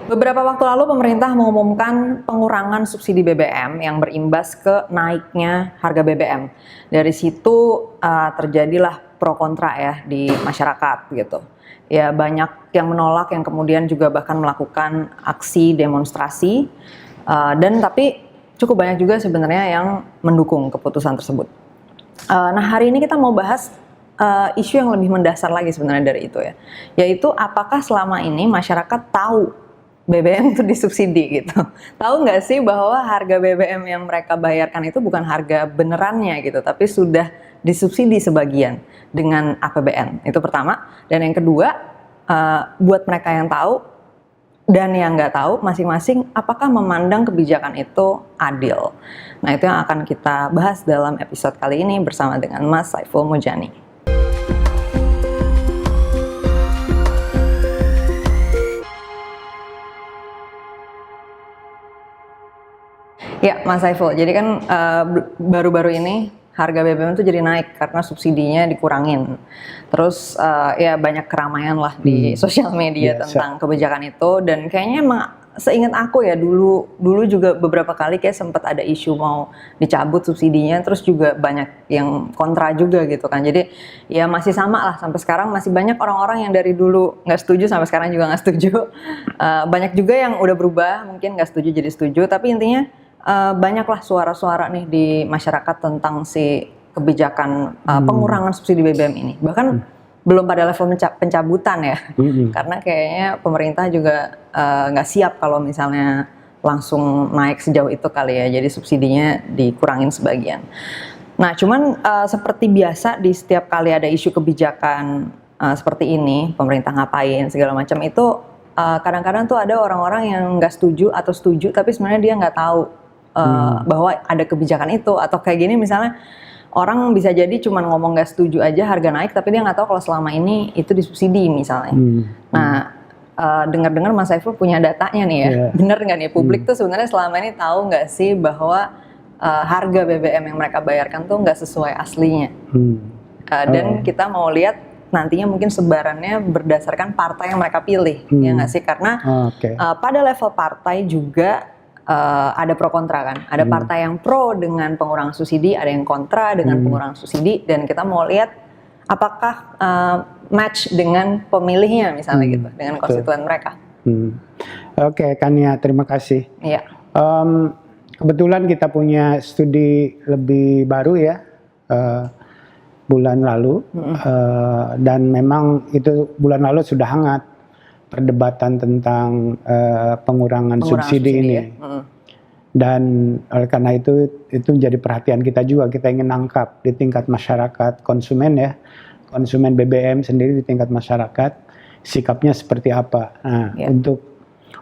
Beberapa waktu lalu pemerintah mengumumkan pengurangan subsidi BBM yang berimbas ke naiknya harga BBM. Dari situ terjadilah pro kontra ya di masyarakat gitu. Ya banyak yang menolak, yang kemudian juga bahkan melakukan aksi demonstrasi. Dan tapi cukup banyak juga sebenarnya yang mendukung keputusan tersebut. Nah hari ini kita mau bahas isu yang lebih mendasar lagi sebenarnya dari itu ya. Yaitu apakah selama ini masyarakat tahu BBM itu disubsidi gitu. Tahu nggak sih bahwa harga BBM yang mereka bayarkan itu bukan harga benerannya gitu, tapi sudah disubsidi sebagian dengan APBN. Itu pertama. Dan yang kedua, buat mereka yang tahu dan yang nggak tahu, masing-masing apakah memandang kebijakan itu adil. Nah itu yang akan kita bahas dalam episode kali ini bersama dengan Mas Saiful Mujani. Ya, Mas Saiful. Jadi kan baru-baru ini harga BBM itu jadi naik karena subsidinya dikurangin. Terus ya banyak keramaian lah di sosial media tentang kebijakan itu. Dan kayaknya emang seingat aku ya dulu juga beberapa kali kayak sempat ada isu mau dicabut subsidinya. Terus juga banyak yang kontra juga gitu kan. Jadi ya masih sama lah sampai sekarang masih banyak orang-orang yang dari dulu nggak setuju sampai sekarang juga nggak setuju. Banyak juga yang udah berubah mungkin nggak setuju jadi setuju. Tapi intinya banyaklah suara-suara nih di masyarakat tentang si kebijakan pengurangan subsidi BBM ini. Bahkan belum pada level pencabutan ya, karena kayaknya pemerintah juga nggak siap kalau misalnya langsung naik sejauh itu kali ya. Jadi subsidinya dikurangin sebagian. Nah, cuman seperti biasa di setiap kali ada isu kebijakan seperti ini, pemerintah ngapain segala macam itu kadang-kadang tuh ada orang-orang yang nggak setuju atau setuju, tapi sebenarnya dia nggak tahu bahwa ada kebijakan itu. Atau kayak gini misalnya orang bisa jadi cuma ngomong nggak setuju aja harga naik, tapi dia nggak tahu kalau selama ini itu disubsidi misalnya. Nah dengar-dengar Mas Saiful punya datanya nih ya, bener nggak nih publik tuh sebenarnya selama ini tahu nggak sih bahwa harga BBM yang mereka bayarkan tuh nggak sesuai aslinya. Dan kita mau lihat nantinya mungkin sebarannya berdasarkan partai yang mereka pilih, ya nggak sih? Karena pada level partai juga ada pro kontra kan, ada partai yang pro dengan pengurangan subsidi, ada yang kontra dengan pengurangan subsidi, dan kita mau lihat apakah match dengan pemilihnya misalnya gitu, dengan konstituen mereka. Oke, Kania, terima kasih. Iya. Kebetulan kita punya studi lebih baru ya, bulan lalu, dan memang itu bulan lalu sudah hangat perdebatan tentang pengurangan subsidi ini. Ya. Dan oleh karena itu menjadi perhatian kita juga. Kita ingin nangkap di tingkat masyarakat konsumen ya, konsumen BBM sendiri di tingkat masyarakat sikapnya seperti apa. Nah,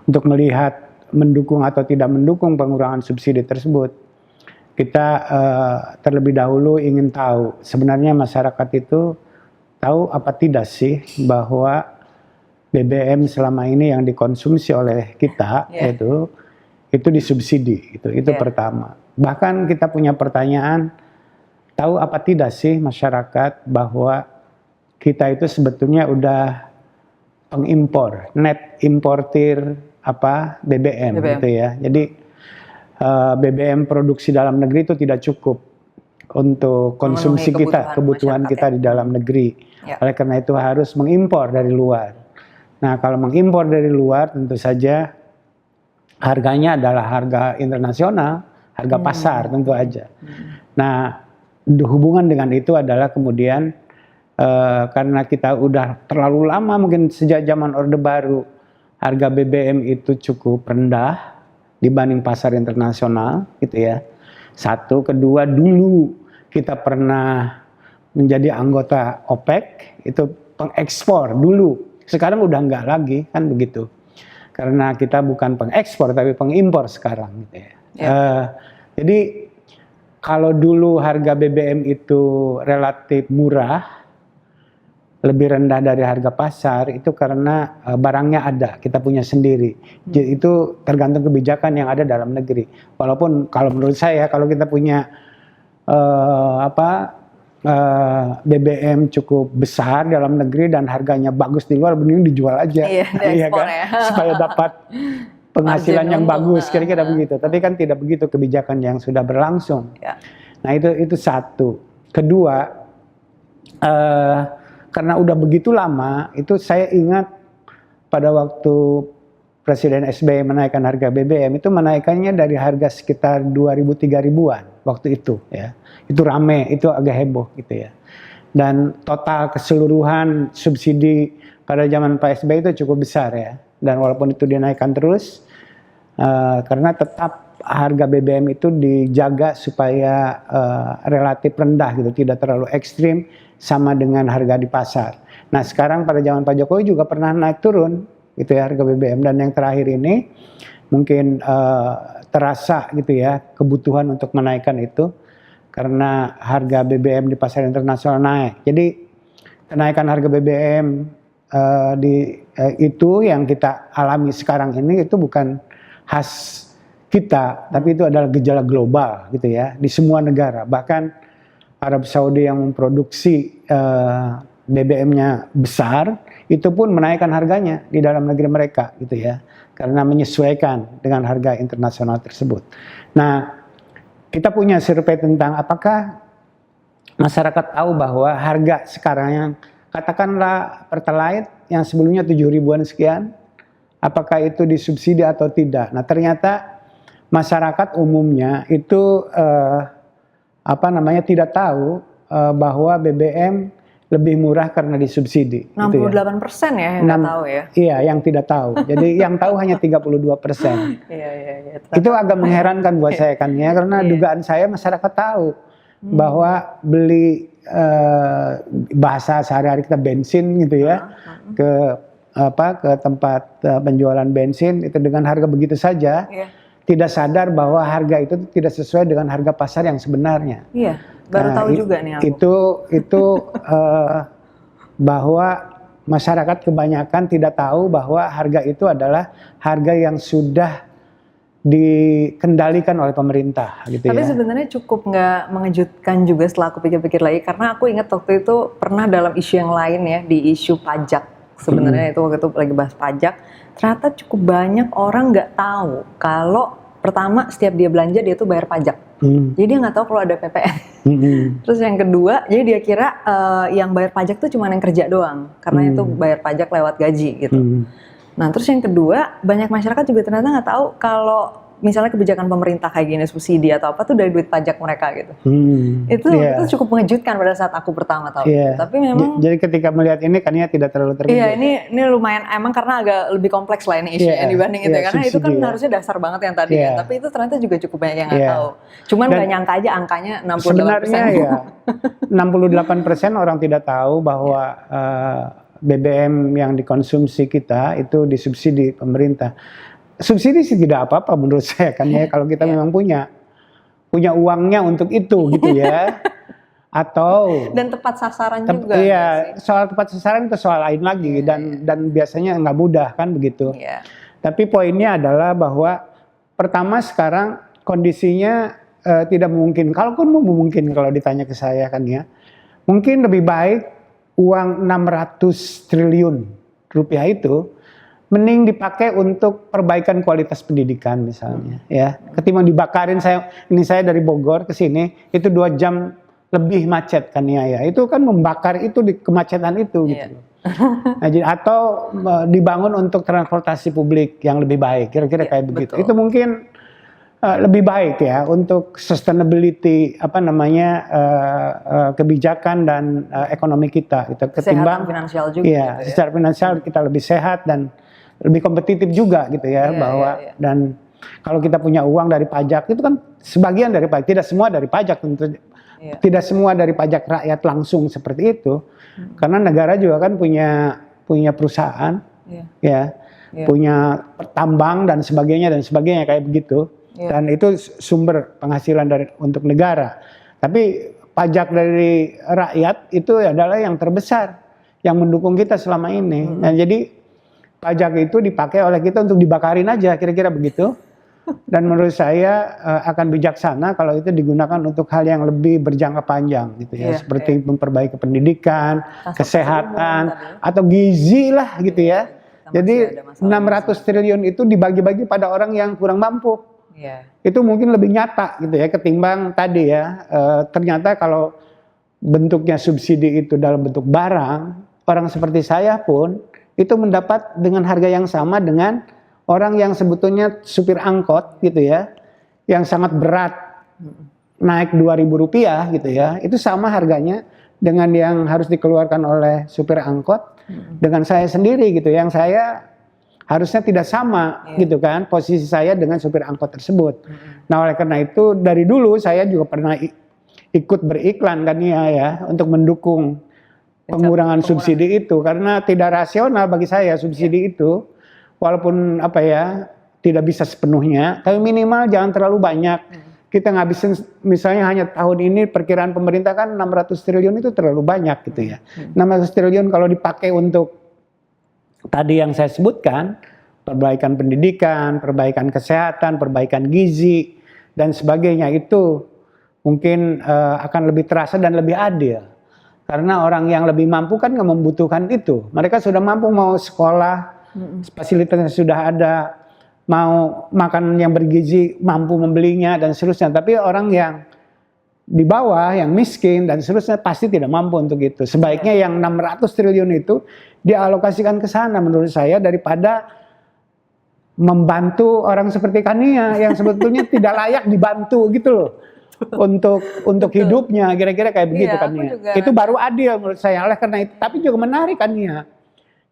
untuk melihat mendukung atau tidak mendukung pengurangan subsidi tersebut, kita terlebih dahulu ingin tahu sebenarnya masyarakat itu tahu apa tidak sih bahwa BBM selama ini yang dikonsumsi oleh kita itu disubsidi, itu pertama. Bahkan kita punya pertanyaan, tahu apa tidak sih masyarakat bahwa kita itu sebetulnya udah pengimpor, net importir BBM gitu ya. Jadi BBM produksi dalam negeri itu tidak cukup untuk konsumsi kita, kebutuhan kita di dalam negeri. Oleh karena itu harus mengimpor dari luar. Nah, kalau mengimpor dari luar tentu saja harganya adalah harga internasional, harga pasar tentu aja. Nah, hubungan dengan itu adalah kemudian karena kita udah terlalu lama mungkin sejak zaman Orde Baru harga BBM itu cukup rendah dibanding pasar internasional gitu ya. Satu, kedua dulu kita pernah menjadi anggota OPEC, itu pengekspor dulu. Sekarang udah enggak lagi kan begitu, karena kita bukan pengekspor tapi pengimpor sekarang gitu ya. Jadi kalau dulu harga BBM itu relatif murah, lebih rendah dari harga pasar, itu karena barangnya ada, kita punya sendiri. Jadi itu tergantung kebijakan yang ada dalam negeri. Walaupun kalau menurut saya kalau kita punya BBM cukup besar dalam negeri dan harganya bagus di luar, mending dijual aja, Iya, diekspor ya. supaya dapat penghasilan Margin yang untung. bagus, kira-kira begitu. Tapi kan tidak begitu kebijakan yang sudah berlangsung. Ya. Nah itu satu. Kedua, karena udah begitu lama, itu saya ingat pada waktu Presiden SBY menaikkan harga BBM, itu menaikannya dari harga sekitar 2.000-3.000-an waktu itu ya. Itu rame, itu agak heboh gitu ya. Dan total keseluruhan subsidi pada zaman Pak SBY itu cukup besar ya. Dan walaupun itu dinaikkan terus, karena tetap harga BBM itu dijaga supaya relatif rendah gitu, tidak terlalu ekstrim sama dengan harga di pasar. Nah sekarang pada zaman Pak Jokowi juga pernah naik turun gitu ya harga BBM, dan yang terakhir ini mungkin terasa gitu ya kebutuhan untuk menaikkan itu karena harga BBM di pasar internasional naik. Jadi kenaikan harga BBM itu yang kita alami sekarang ini itu bukan khas kita, tapi itu adalah gejala global gitu ya di semua negara. Bahkan Arab Saudi yang memproduksi BBM-nya besar itu pun menaikkan harganya di dalam negeri mereka gitu ya, karena menyesuaikan dengan harga internasional tersebut. Nah, kita punya survei tentang apakah masyarakat tahu bahwa harga sekarang yang katakanlah Pertalite yang sebelumnya 7.000-an sekian, apakah itu disubsidi atau tidak. Nah ternyata masyarakat umumnya itu tidak tahu bahwa BBM lebih murah karena disubsidi. 68% gitu ya yang nggak tahu ya? Iya, yang tidak tahu. Jadi yang tahu hanya 32%. Iya. Itu agak mengherankan buat saya kan ya, karena dugaan saya masyarakat tahu bahwa beli bahasa sehari-hari kita bensin gitu ya, ke tempat penjualan bensin itu dengan harga begitu saja, tidak sadar bahwa harga itu tidak sesuai dengan harga pasar yang sebenarnya. Iya, baru tahu juga nih aku. Itu bahwa masyarakat kebanyakan tidak tahu bahwa harga itu adalah harga yang sudah dikendalikan oleh pemerintah gitu. Tapi ya. sebenarnya cukup nggak mengejutkan juga setelah aku pikir-pikir lagi, karena aku ingat waktu itu pernah dalam isu yang lain ya, di isu pajak sebenarnya itu waktu itu lagi bahas pajak, ternyata cukup banyak orang nggak tahu kalau pertama setiap dia belanja dia tuh bayar pajak, jadi dia nggak tahu kalau ada PPN. Terus yang kedua, jadi dia kira yang bayar pajak tuh cuma yang kerja doang, karena itu bayar pajak lewat gaji gitu. Nah terus yang kedua, banyak masyarakat juga ternyata nggak tahu kalau misalnya kebijakan pemerintah kayak gini, subsidi atau apa tuh dari duit pajak mereka gitu. Itu cukup mengejutkan pada saat aku pertama tahu. Tapi memang jadi ketika melihat ini kan ya tidak terlalu terkejut. Iya, ini lumayan emang karena agak lebih kompleks lah ini isunya dibanding itu, karena subsidi, itu kan harusnya dasar banget yang tadi kan. Tapi itu ternyata juga cukup banyak yang nggak tahu. Cuman nggak nyangka aja angkanya 68%. Sebenarnya ya 68% orang tidak tahu bahwa BBM yang dikonsumsi kita itu disubsidi pemerintah. Subsidi sih tidak apa-apa menurut saya kan ya, kalau kita memang punya uangnya untuk itu gitu ya. Atau dan tepat sasaran juga. Iya, soal tepat sasaran itu soal lain lagi, dan biasanya nggak mudah kan begitu. Tapi poinnya adalah bahwa pertama sekarang kondisinya tidak mungkin. Kalaupun mungkin kalau ditanya ke saya kan ya, mungkin lebih baik uang 600 triliun rupiah itu mending dipakai untuk perbaikan kualitas pendidikan misalnya ya, ketimbang dibakarin. Saya dari Bogor ke sini itu 2 jam lebih macet kan ya, itu kan membakar itu di kemacetan itu gitu. Nah, atau dibangun untuk transportasi publik yang lebih baik, kira-kira kayak begitu. Itu mungkin lebih baik ya untuk sustainability kebijakan dan ekonomi kita itu, ketimbang finansial juga. Iya, gitu ya. Secara finansial kita lebih sehat dan lebih kompetitif juga gitu ya, dan kalau kita punya uang dari pajak itu kan sebagian dari pajak, tidak semua dari pajak tentu, tidak semua dari pajak rakyat langsung seperti itu, karena negara juga kan punya perusahaan, punya tambang dan sebagainya kayak begitu, dan itu sumber penghasilan untuk negara. Tapi pajak dari rakyat itu adalah yang terbesar yang mendukung kita selama ini. Nah, jadi pajak itu dipakai oleh kita untuk dibakarin aja, kira-kira begitu. Dan menurut saya akan bijaksana kalau itu digunakan untuk hal yang lebih berjangka panjang gitu ya, seperti memperbaiki pendidikan, kesehatan, atau gizi lah gitu ya. Jadi 600 triliun itu dibagi-bagi pada orang yang kurang mampu. Itu mungkin lebih nyata gitu ya ketimbang tadi ya. Ternyata kalau bentuknya subsidi itu dalam bentuk barang, orang seperti saya pun itu mendapat dengan harga yang sama dengan orang yang sebetulnya supir angkot gitu ya, yang sangat berat, naik Rp2.000 gitu ya, itu sama harganya dengan yang harus dikeluarkan oleh supir angkot dengan saya sendiri gitu, yang saya harusnya tidak sama gitu kan, posisi saya dengan supir angkot tersebut. Nah oleh karena itu dari dulu saya juga pernah ikut beriklan kan ya untuk mendukung pengurangan subsidi itu, karena tidak rasional bagi saya subsidi itu. Walaupun tidak bisa sepenuhnya, tapi minimal jangan terlalu banyak. Kita ngabisin misalnya hanya tahun ini perkiraan pemerintah kan 600 triliun itu terlalu banyak gitu ya. 600 triliun kalau dipakai untuk tadi yang saya sebutkan, perbaikan pendidikan, perbaikan kesehatan, perbaikan gizi dan sebagainya, itu mungkin akan lebih terasa dan lebih adil. Karena orang yang lebih mampu kan nggak membutuhkan itu. Mereka sudah mampu mau sekolah, fasilitasnya sudah ada, mau makan yang bergizi mampu membelinya dan seterusnya. Tapi orang yang di bawah, yang miskin dan seterusnya pasti tidak mampu untuk itu. Sebaiknya yang 600 triliun itu dialokasikan ke sana menurut saya, daripada membantu orang seperti Kania yang sebetulnya tidak layak dibantu gitu loh. Untuk hidupnya, kira-kira kayak begitu kan ya. Itu baru adil menurut saya. Oleh karena itu, tapi juga menarik kan ya.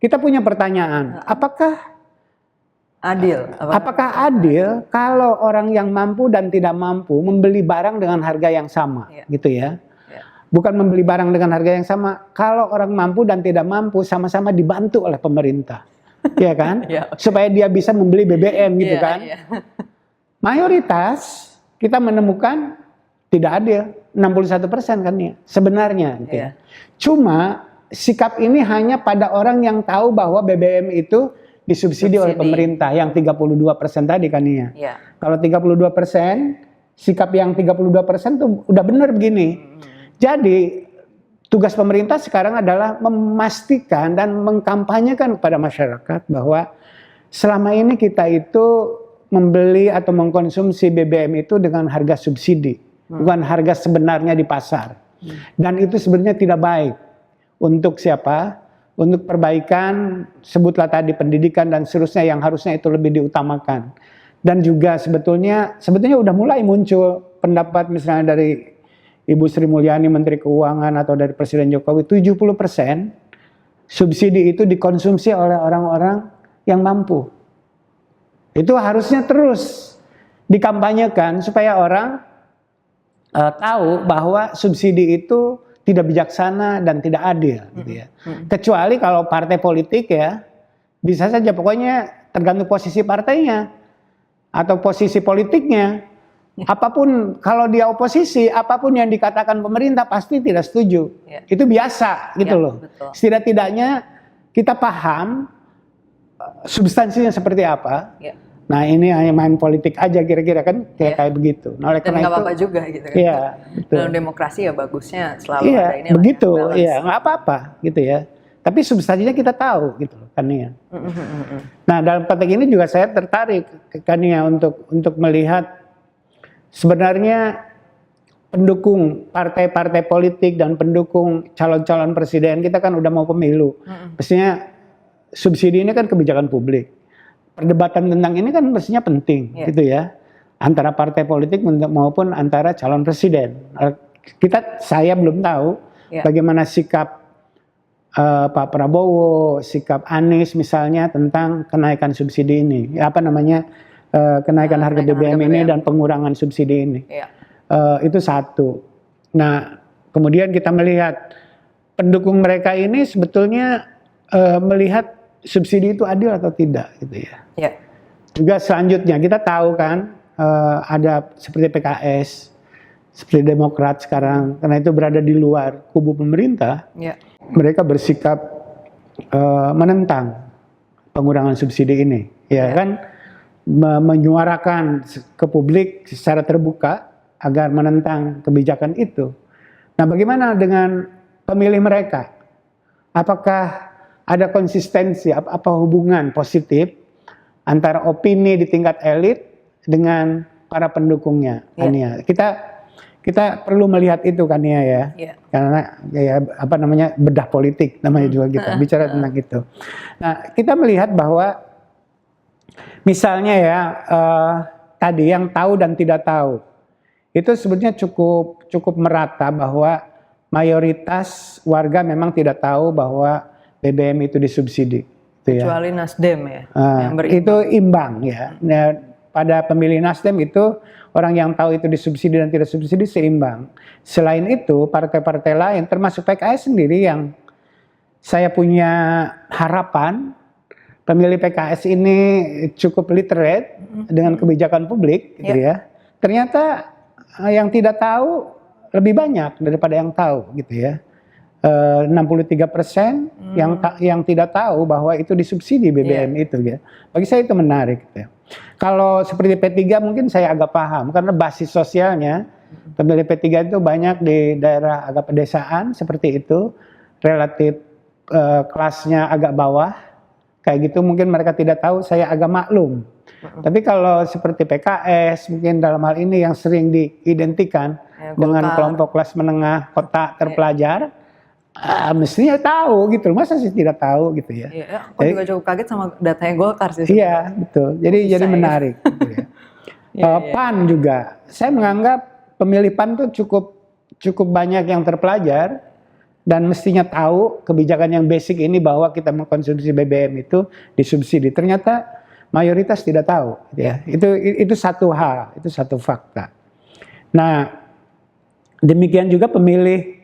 Kita punya pertanyaan, apakah adil kalau orang yang mampu dan tidak mampu membeli barang dengan harga yang sama, gitu ya? Bukan membeli barang dengan harga yang sama, kalau orang mampu dan tidak mampu sama-sama dibantu oleh pemerintah, ya kan? Supaya dia bisa membeli BBM gitu kan? Mayoritas kita menemukan tidak adil, 61% kan ya, sebenarnya. Gitu ya. Cuma sikap ini hanya pada orang yang tahu bahwa BBM itu disubsidi oleh pemerintah, yang 32% tadi kan ya. Kalau 32%, sikap yang 32% tuh udah benar begini. Jadi tugas pemerintah sekarang adalah memastikan dan mengkampanyekan kepada masyarakat bahwa selama ini kita itu membeli atau mengkonsumsi BBM itu dengan harga subsidi, bukan harga sebenarnya di pasar. Dan itu sebenarnya tidak baik. Untuk siapa? Untuk perbaikan, sebutlah tadi pendidikan dan seterusnya yang harusnya itu lebih diutamakan. Dan juga sebetulnya udah mulai muncul pendapat misalnya dari Ibu Sri Mulyani, Menteri Keuangan, atau dari Presiden Jokowi, 70% subsidi itu dikonsumsi oleh orang-orang yang mampu. Itu harusnya terus dikampanyekan supaya orang tahu bahwa subsidi itu tidak bijaksana dan tidak adil gitu ya. Kecuali kalau partai politik ya, bisa saja pokoknya tergantung posisi partainya atau posisi politiknya. Apapun, kalau dia oposisi, apapun yang dikatakan pemerintah pasti tidak setuju. Itu biasa gitu loh. Setidak-tidaknya kita paham substansinya seperti apa. Nah ini hanya main politik aja kira-kira kan kayak begitu. Nah, oleh dan nggak apa-apa juga gitu kan. Iya, dalam demokrasi ya bagusnya selalu ada ini. Begitu, iya nggak apa-apa gitu ya. Tapi substansinya kita tahu gitu kan ya. Nah dalam konteks ini juga saya tertarik kan ya untuk melihat sebenarnya pendukung partai-partai politik dan pendukung calon-calon presiden kita kan udah mau pemilu. Mestinya subsidi ini kan kebijakan publik. Perdebatan tentang ini kan mestinya penting gitu ya, antara partai politik maupun antara calon presiden. Saya belum tahu bagaimana sikap Pak Prabowo, sikap Anies misalnya tentang kenaikan subsidi ini, kenaikan harga BBM ini dan pengurangan subsidi ini. Itu satu. Nah kemudian kita melihat pendukung mereka ini sebetulnya melihat subsidi itu adil atau tidak gitu ya. Juga selanjutnya kita tahu kan ada seperti PKS, seperti Demokrat sekarang, karena itu berada di luar kubu pemerintah, mereka bersikap menentang pengurangan subsidi ini, kan? menyuarakan ke publik secara terbuka agar menentang kebijakan itu. Nah, bagaimana dengan pemilih mereka? Apakah ada konsistensi, apa hubungan positif antara opini di tingkat elit dengan para pendukungnya, Ania? Kita perlu melihat itu, kan ya, karena ya apa namanya, bedah politik namanya juga kita bicara tentang itu. Nah, kita melihat bahwa misalnya ya tadi yang tahu dan tidak tahu itu sebetulnya cukup merata, bahwa mayoritas warga memang tidak tahu bahwa BBM itu disubsidi. Itu kecuali Nasdem ya, yang berimbang. Itu imbang ya. Nah, pada pemilih Nasdem itu orang yang tahu itu disubsidi dan tidak subsidi seimbang. Selain itu partai-partai lain termasuk PKS sendiri yang saya punya harapan pemilih PKS ini cukup literate dengan kebijakan publik gitu ya. Ternyata yang tidak tahu lebih banyak daripada yang tahu gitu ya. 63% yang tidak tahu bahwa itu disubsidi BBM itu ya. Bagi saya itu menarik gitu ya. Kalau seperti P3 mungkin saya agak paham karena basis sosialnya pemilih P3 itu banyak di daerah agak pedesaan seperti itu, relatif kelasnya agak bawah. Kayak gitu mungkin mereka tidak tahu, saya agak maklum. Tapi kalau seperti PKS mungkin dalam hal ini yang sering diidentikan dengan kelompok kelas menengah kota terpelajar, mestinya tahu gitu, masa sih tidak tahu gitu ya. Aku juga cukup kaget sama datanya Golkar sih. Iya betul, jadi menarik. Gitu ya. PAN juga, saya menganggap pemilih PAN tuh cukup banyak yang terpelajar dan mestinya tahu kebijakan yang basic ini, bahwa kita mengkonsumsi BBM itu disubsidi. Ternyata mayoritas tidak tahu, gitu ya. Itu satu hal, itu satu fakta. Nah, demikian juga pemilih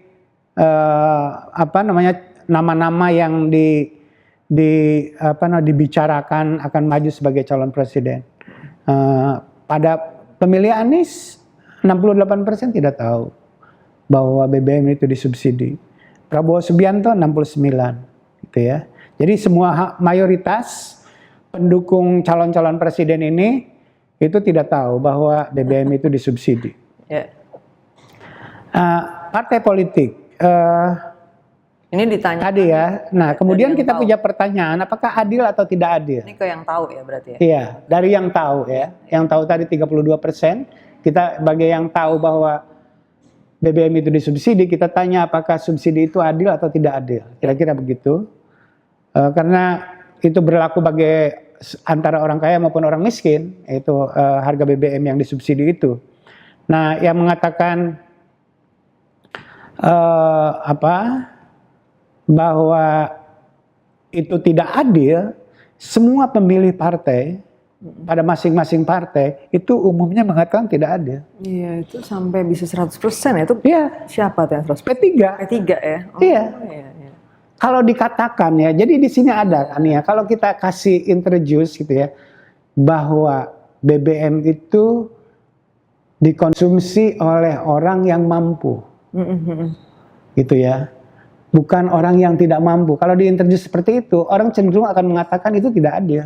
nama-nama yang dibicarakan akan maju sebagai calon presiden. Pada pemilih Anies 68% tidak tahu bahwa BBM itu disubsidi. Prabowo Subianto 69, gitu ya. Jadi semua mayoritas pendukung calon-calon presiden ini itu tidak tahu bahwa BBM itu disubsidi. Partai politik. Ini ditanya tadi ya. Nah, kemudian kita punya pertanyaan, apakah adil atau tidak adil? Ini ke yang tahu ya berarti ya? Iya, dari yang tahu ya. Yang tahu tadi 32%. Kita bagi yang tahu bahwa BBM itu disubsidi, kita tanya apakah subsidi itu adil atau tidak adil. Kira-kira begitu. Karena itu berlaku bagi antara orang kaya maupun orang miskin, yaitu harga BBM yang disubsidi itu. Nah, yang mengatakan bahwa itu tidak adil, semua pemilih partai pada masing-masing partai itu umumnya mengatakan tidak adil. Iya, itu sampai bisa 100% ya. Itu siapa tuh yang 100%? P3. P3 ya? Iya. Kalau dikatakan ya, jadi di sini ada kan ya, kalau kita kasih introduce gitu ya, bahwa BBM itu dikonsumsi oleh orang yang mampu. Gitu ya. Bukan orang yang tidak mampu. Kalau diintroduce seperti itu, orang cenderung akan mengatakan itu tidak adil.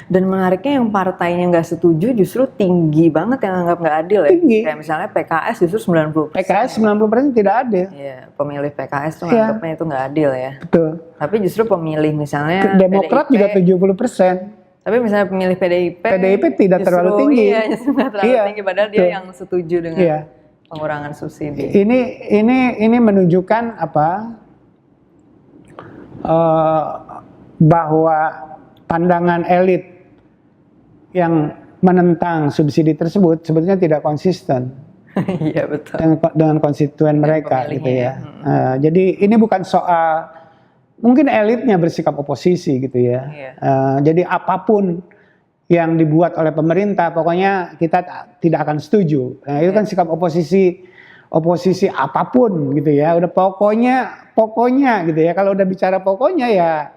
Dan menariknya yang partainya nggak setuju justru tinggi banget yang anggap nggak adil ya. Tinggi. Kayak misalnya PKS justru 90%. PKS 90% tidak adil. Iya, pemilih PKS tuh nganggapnya itu nggak adil ya. Betul. Tapi justru pemilih misalnya Demokrat PDIP, juga 70%. Tapi misalnya pemilih PDIP tidak terlalu tinggi. Iya, justru nggak terlalu tinggi. Padahal dia yang setuju dengan pengurangan subsidi. Ini menunjukkan bahwa pandangan elit yang menentang subsidi tersebut sebetulnya tidak konsisten. Iya betul. Dengan konstituen mereka gitu ya. Jadi ini bukan soal mungkin elitnya bersikap oposisi gitu ya. Jadi apapun yang dibuat oleh pemerintah pokoknya kita tidak akan setuju. Nah, itu kan sikap oposisi apapun gitu ya. Udah pokoknya gitu ya. Kalau udah bicara pokoknya ya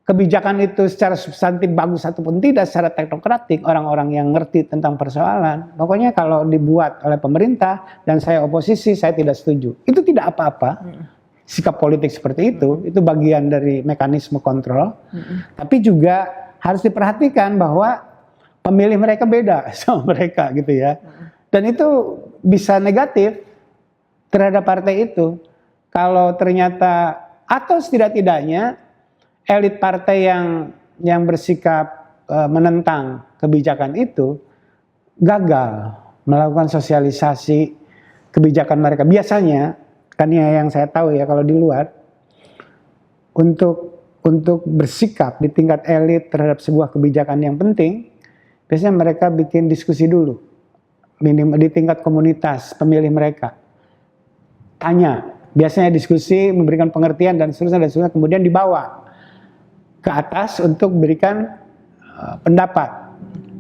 kebijakan itu secara substantif bagus ataupun tidak, secara teknokratik, orang-orang yang ngerti tentang persoalan, pokoknya kalau dibuat oleh pemerintah dan saya oposisi, saya tidak setuju. Itu tidak apa-apa. Sikap politik seperti itu bagian dari mekanisme kontrol. Tapi juga harus diperhatikan bahwa pemilih mereka beda sama mereka gitu ya. Dan itu bisa negatif terhadap partai itu. Kalau ternyata atau setidak-tidaknya elit partai yang bersikap menentang kebijakan itu gagal melakukan sosialisasi kebijakan mereka. Biasanya kan yang saya tahu ya, kalau di luar untuk bersikap di tingkat elit terhadap sebuah kebijakan yang penting, biasanya mereka bikin diskusi dulu, minimal di tingkat komunitas pemilih mereka. Tanya, biasanya diskusi, memberikan pengertian dan seterusnya, kemudian dibawa ke atas untuk berikan pendapat.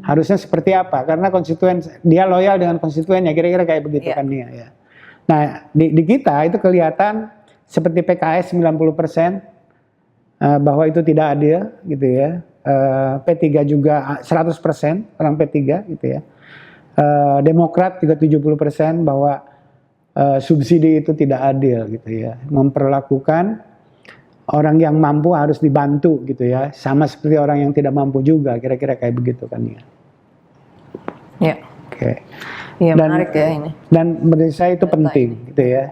Harusnya seperti apa? Karena konstituen dia loyal dengan konstituennya, kira-kira kayak begitu kan dia. Ya. Nah di kita itu kelihatan seperti PKS 90% bahwa itu tidak adil gitu ya. P3 juga 100% orang P3 gitu ya. Demokrat juga 70% bahwa subsidi itu tidak adil gitu ya. Memperlakukan orang yang mampu harus dibantu gitu ya, sama seperti orang yang tidak mampu juga, kira-kira kayak begitu kan ya. Ya. Oke. Iya, menarik ya ini. Dan menurut saya itu penting gitu ya.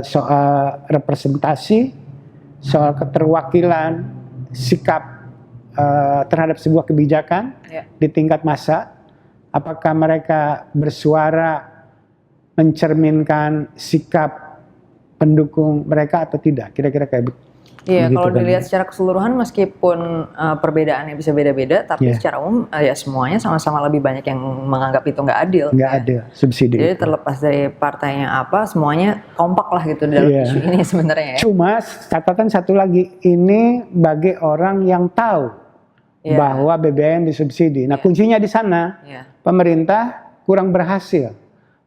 Soal representasi, soal keterwakilan, sikap terhadap sebuah kebijakan di tingkat massa, apakah mereka bersuara mencerminkan sikap pendukung mereka atau tidak, kira-kira kayak begitu. Iya, kalau dilihat secara keseluruhan meskipun perbedaannya bisa beda-beda, tapi secara umum ya semuanya sama-sama lebih banyak yang menganggap itu nggak adil. Nggak adil, subsidi. Jadi terlepas dari partainya apa, semuanya kompak lah gitu dalam isu ini sebenarnya ya. Cuma catatan satu lagi, ini bagi orang yang tahu bahwa BBM disubsidi. Nah kuncinya di sana, pemerintah kurang berhasil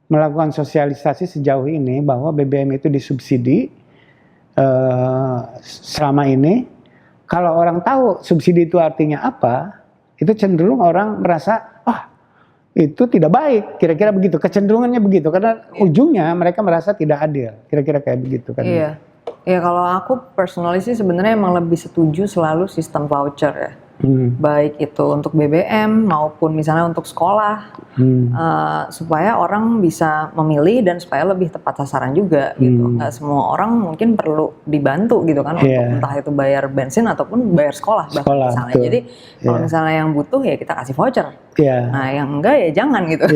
melakukan sosialisasi sejauh ini bahwa BBM itu disubsidi. Selama ini kalau orang tahu subsidi itu artinya apa, itu cenderung orang merasa itu tidak baik, kira-kira begitu, kecenderungannya begitu, karena ujungnya mereka merasa tidak adil, kira-kira kayak begitu kan. Iya, kalau aku personally sih sebenarnya emang lebih setuju selalu sistem voucher ya. Baik itu untuk BBM maupun misalnya untuk sekolah, supaya orang bisa memilih dan supaya lebih tepat sasaran juga gitu. Nggak semua orang mungkin perlu dibantu gitu kan, untuk entah itu bayar bensin ataupun bayar sekolah bahkan misalnya. Jadi kalau misalnya yang butuh ya kita kasih voucher. Nah yang enggak ya jangan gitu.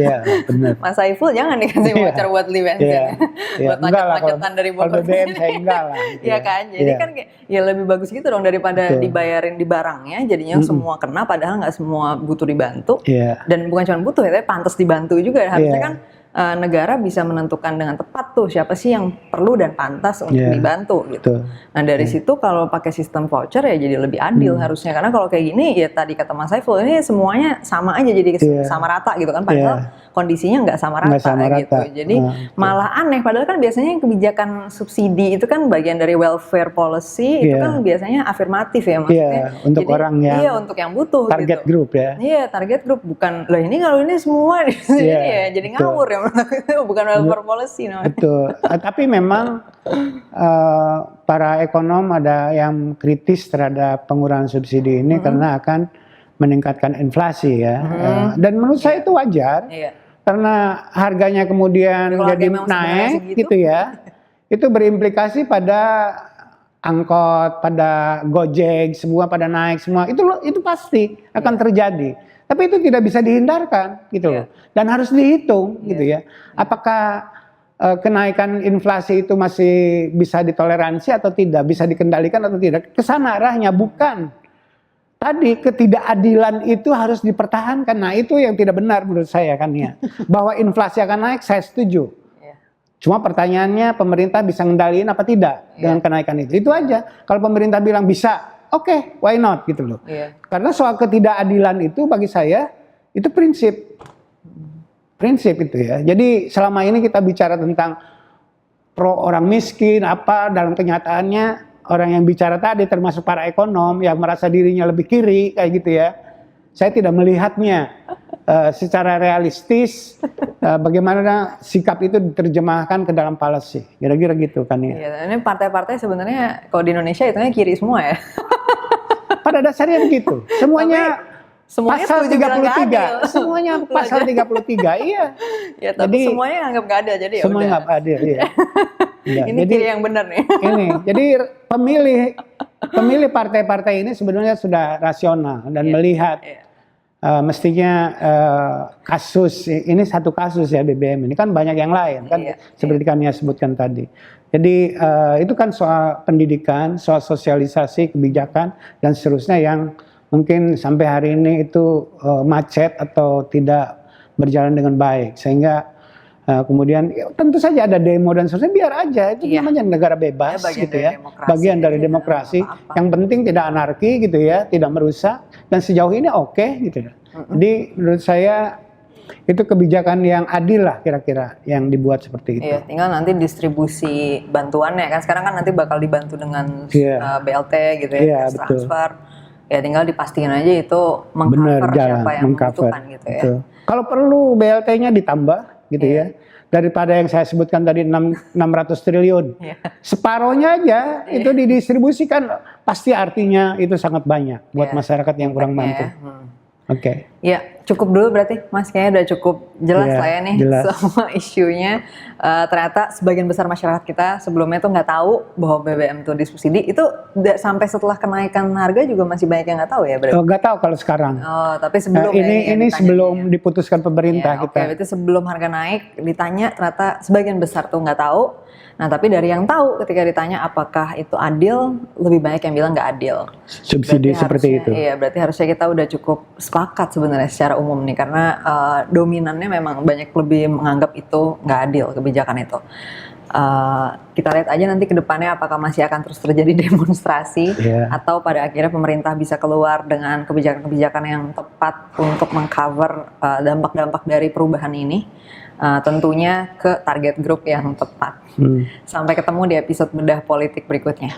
Mas Saiful jangan dikasih voucher buat beli bensin, buat macet-macetan dari Bogor. Kalau BBM saya enggak lah. Iya kan, jadi kan ya lebih bagus gitu dong daripada dibayarin di barangnya, jadinya semua kena padahal nggak semua butuh dibantu. Dan bukan cuma butuh ya, tapi pantas dibantu juga. Harusnya kan negara bisa menentukan dengan tepat tuh siapa sih yang perlu dan pantas untuk dibantu gitu. Nah dari situ kalau pakai sistem voucher ya jadi lebih adil harusnya, karena kalau kayak gini ya tadi kata Mas Saiful ini semuanya sama aja, jadi sama rata gitu kan, padahal kondisinya nggak sama rata gitu. Jadi malah aneh, padahal kan biasanya kebijakan subsidi itu kan bagian dari welfare policy, itu kan biasanya afirmatif ya maksudnya. Untuk jadi, orang yang untuk yang butuh target gitu. Group ya. Iya, target group, bukan loh ini kalau ini semua jadi ngawur ya. Itu bukan welfare policy namanya. Betul. Tapi memang para ekonom ada yang kritis terhadap pengurangan subsidi ini karena akan meningkatkan inflasi ya. Dan menurut saya itu wajar. Karena harganya kemudian jadi naik gitu ya. Itu berimplikasi pada angkot, pada Gojek, semua pada naik semua. Itu pasti akan terjadi. Tapi itu tidak bisa dihindarkan gitu loh. Dan harus dihitung gitu ya. Apakah kenaikan inflasi itu masih bisa ditoleransi atau tidak, bisa dikendalikan atau tidak. Kesana arahnya, bukan. Tadi ketidakadilan itu harus dipertahankan. Nah itu yang tidak benar menurut saya kan ya. Bahwa inflasi akan naik, saya setuju. Cuma pertanyaannya pemerintah bisa ngendaliin apa tidak dengan kenaikan itu. Itu aja. Kalau pemerintah bilang bisa, oke, why not gitu loh. Karena soal ketidakadilan itu bagi saya itu prinsip itu ya. Jadi selama ini kita bicara tentang pro orang miskin apa, dalam kenyataannya orang yang bicara tadi termasuk para ekonom yang merasa dirinya lebih kiri kayak gitu ya. Saya tidak melihatnya secara realistis bagaimana sikap itu diterjemahkan ke dalam policy. Kira-kira gitu kan ya. Ini partai-partai sebenarnya kalau di Indonesia itu kiri semua ya. pada dasarnya begitu. Semuanya Semuanya pasal setuju bilang nggak 33. adil. Semuanya pasal 33. Iya. Ya, tapi Jadi, semuanya anggap nggak ada, jadi ya semua udah. nggak adil, iya. Iya, Ini jadi kiri yang benar nih. ini, jadi pemilih partai-partai ini sebenarnya sudah rasional dan melihat mestinya kasus ini satu kasus ya BBM ini kan banyak yang lain kan seperti Kania sebutkan tadi. Jadi itu kan soal pendidikan, soal sosialisasi kebijakan dan seterusnya yang mungkin sampai hari ini itu macet atau tidak berjalan dengan baik sehingga kemudian ya, tentu saja ada demo dan seterusnya, biar aja itu namanya negara bebas bagian gitu dari ya, demokrasi bagian dari aja, demokrasi. nggak apa-apa. Yang penting tidak anarki gitu ya, tidak merusak, dan sejauh ini oke gitu ya. Jadi menurut saya itu kebijakan yang adil lah kira-kira yang dibuat seperti itu. Iya, tinggal nanti distribusi bantuannya kan sekarang kan nanti bakal dibantu dengan BLT gitu ya, Iya, cash betul. transfer. Ya tinggal dipastikan aja itu Benar, mengcover jalan, siapa yang mengcover. membutuhkan gitu ya. Betul. Kalau perlu BLT-nya ditambah gitu ya. Daripada yang saya sebutkan tadi 600 triliun. Separohnya aja itu didistribusikan, pasti artinya itu sangat banyak buat masyarakat yang kurang mampu. Oke. Ya, cukup dulu berarti Mas, kayaknya udah cukup jelas Ya, lah ya nih jelas. semua isunya. Ternyata sebagian besar masyarakat kita sebelumnya tuh nggak tahu bahwa BBM tuh disubsidi. Itu sampai setelah kenaikan harga juga masih banyak yang nggak tahu ya berarti? Nggak tahu kalau sekarang. Oh, tapi sebelum ya yang ini ditanya sebelum ya. diputuskan pemerintah Ya, kita. Oke, berarti sebelum harga naik ditanya ternyata sebagian besar tuh nggak tahu. Nah, tapi dari yang tahu ketika ditanya apakah itu adil, lebih banyak yang bilang nggak adil. Subsidi Berarti seperti harusnya- itu. Iya, berarti harusnya kita udah cukup sepakat sebenarnya secara umum nih, karena dominannya memang banyak lebih menganggap itu nggak adil kebijakan itu. Kita lihat aja nanti ke depannya apakah masih akan terus terjadi demonstrasi atau pada akhirnya pemerintah bisa keluar dengan kebijakan-kebijakan yang tepat untuk mengcover dampak-dampak dari perubahan ini. Tentunya ke target grup yang tepat. Sampai ketemu di episode bedah politik berikutnya.